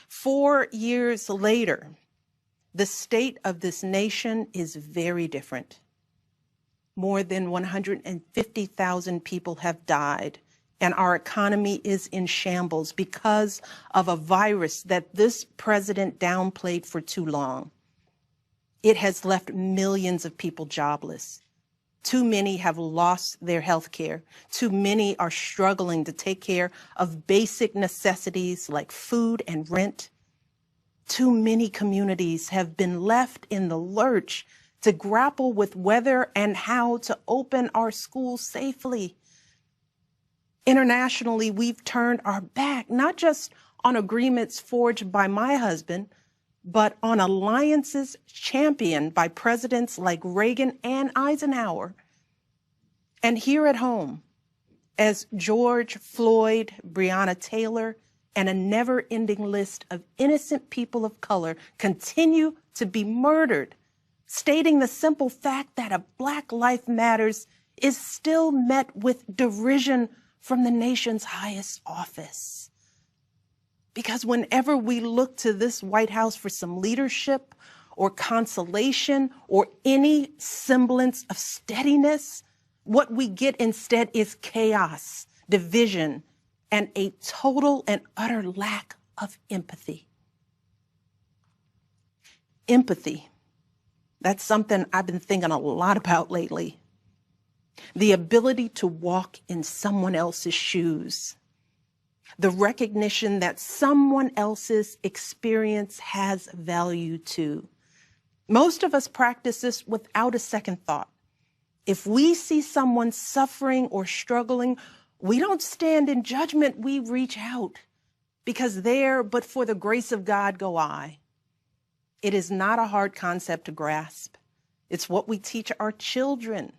4 years later, the state of this nation is very different. More than 150,000 people have died, and our economy is in shambles because of a virus that this president downplayed for too long. It has left millions of people jobless. Too many have lost their health care. Too many are struggling to take care of basic necessities like food and rent. Too many communities have been left in the lurch to grapple with whether and how to open our schools safely. Internationally, we've turned our back, not just on agreements forged by my husband, but on alliances championed by presidents like Reagan and Eisenhower. And here at home, as George Floyd, Breonna Taylor, and a never-ending list of innocent people of color continue to be murdered, stating the simple fact that a Black life matters is still met with derision from the nation's highest office. Because whenever we look to this White House for some leadership or consolation or any semblance of steadiness, what we get instead is chaos, division, and a total and utter lack of empathy. Empathy, that's something I've been thinking a lot about lately. The ability to walk in someone else's shoes. The recognition that someone else's experience has value too. Most of us practice this without a second thought. If we see someone suffering or struggling, we don't stand in judgment, we reach out. Because there, but for the grace of God, go I. It is not a hard concept to grasp. It's what we teach our children.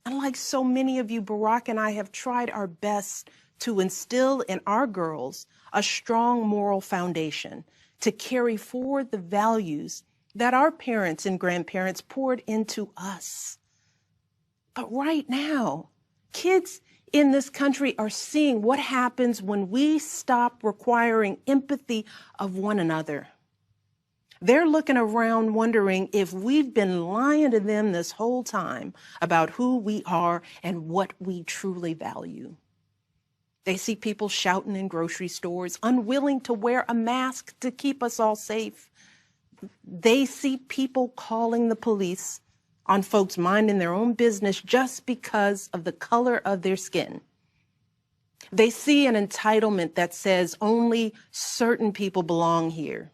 And like so many of you, Barack and I have tried our best to instill in our girls a strong moral foundation to carry forward the values that our parents and grandparents poured into us. But right now, kids in this country are seeing what happens when we stop requiring empathy of one another. They're looking around wondering if we've been lying to them this whole time about who we are and what we truly value. They see people shouting in grocery stores, unwilling to wear a mask to keep us all safe. They see people calling the police on folks minding their own business just because of the color of their skin. They see an entitlement that says only certain people belong here.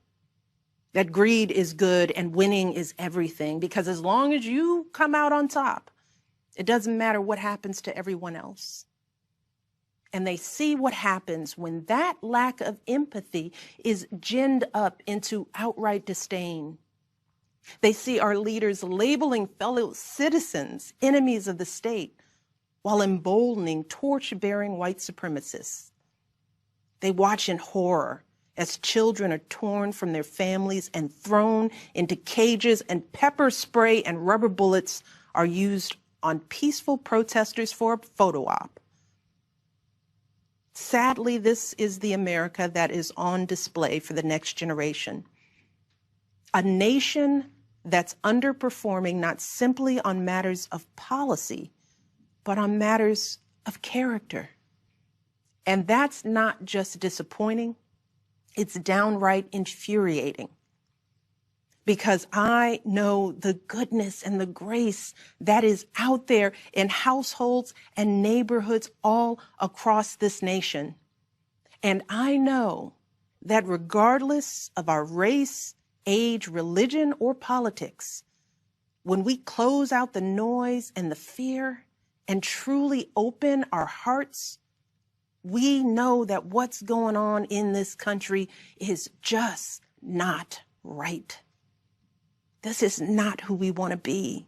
That greed is good and winning is everything, because as long as you come out on top, it doesn't matter what happens to everyone else. And they see what happens when that lack of empathy is ginned up into outright disdain. They see our leaders labeling fellow citizens enemies of the state while emboldening torch-bearing white supremacists. They watch in horror as children are torn from their families and thrown into cages, and pepper spray and rubber bullets are used on peaceful protesters for a photo op. Sadly, this is the America that is on display for the next generation. A nation that's underperforming not simply on matters of policy, but on matters of character. And that's not just disappointing, it's downright infuriating. Because I know the goodness and the grace that is out there in households and neighborhoods all across this nation. And I know that regardless of our race, age, religion, or politics, when we close out the noise and the fear and truly open our hearts, we know that what's going on in this country is just not right. This is not who we want to be.